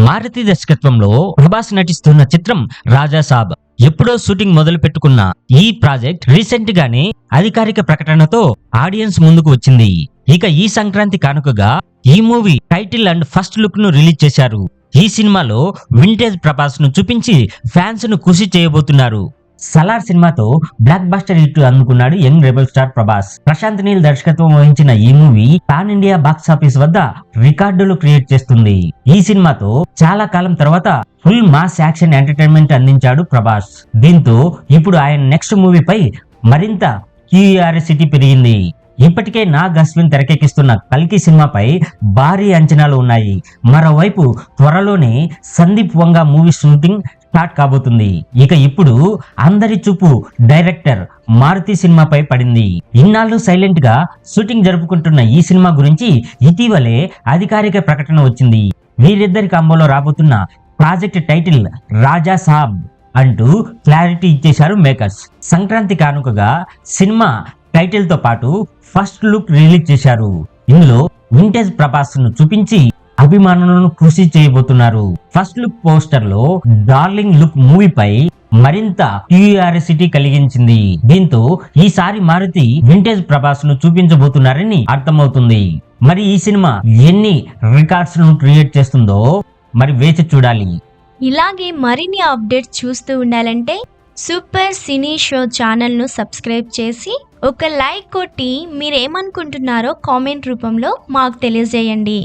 మారుతి దర్శకత్వంలో ప్రభాస్ నటిస్తున్న చిత్రం రాజా సాబ్ ఎప్పుడో షూటింగ్ మొదలు పెట్టుకున్న ఈ ప్రాజెక్ట్ రీసెంట్ గానే అధికారిక ప్రకటనతో ఆడియన్స్ ముందుకు వచ్చింది. ఇక ఈ సంక్రాంతి కానుకగా ఈ movie title and first look ను రిలీజ్ చేశారు. ఈ సినిమాలో వింటేజ్ ప్రభాస్ ను చూపించి ఫ్యాన్స్ ను ఖుషి చేయబోతున్నారు. సలార్ సినిమాతో బ్లాక్ బస్టర్ హిట్ అందుకున్నాడు young rebel star Prabhas. Prashanth Neel దర్శకత్వం వహించిన ఈ movie pan India box office వద్ద రికార్డులు క్రియేట్ చేస్తుంది. ఈ సినిమాతో చాలా కాలం తర్వాత ఫుల్ మాస్ యాక్షన్ ఎంటర్టైన్మెంట్ అందించాడు ప్రభాస్. దీంతో ఇప్పుడు ఆయన నెక్స్ట్ మూవీపై మరింత క్యూరియాసిటీ పెరిగింది. ఇప్పటికే నాగ్ అశ్విన్ తెరకెక్కిస్తున్న కల్కి సినిమాపై భారీ అంచనాలు ఉన్నాయి. మరోవైపు త్వరలోనే Sandeep Vanga movie shooting start కాబోతుంది. ఇక ఇప్పుడు అందరి చూపు డైరెక్టర్ మారుతి సినిమాపై పడింది. ఇన్నాళ్ళు సైలెంట్ గా షూటింగ్ జరుపుకుంటున్న ఈ సినిమా గురించి ఇటీవలే అధికారిక ప్రకటన వచ్చింది. వీరిద్దరి కాంబోలో రాబోతున్న ప్రాజెక్ట్ టైటిల్ రాజా సాబ్ అంటూ క్లారిటీ ఇచ్చేశారు మేకర్స్. సంక్రాంతి కానుకగా సినిమా టైటిల్ తో పాటు ఫస్ట్ లుక్ రిలీజ్ చేశారు. ఇందులో వింటేజ్ ప్రభాస్ ను చూపించి అభిమానులను ఖుషి చేయబోతున్నారు. ఫస్ట్ లుక్ పోస్టర్ లో డార్లింగ్ లుక్ మూవీపై మరింత క్యూరియాసిటీ కలిగించింది. దీంతో ఈసారి మారుతి వింటేజ్ ప్రభాస్ ను చూపించబోతున్నారని అర్థమవుతుంది. మరి ఈ సినిమా ఎన్ని రికార్డ్స్ ను క్రియేట్ చేస్తుందో మరి వేచి చూడాలి. ఇలాగే మరిన్ని అప్డేట్స్ చూస్తూ ఉండాలంటే సూపర్ సినీ షో ఛానల్ను సబ్స్క్రైబ్ చేసి ఒక లైక్ కొట్టి మీరేమనుకుంటున్నారో కామెంట్ రూపంలో మాకు తెలియజేయండి.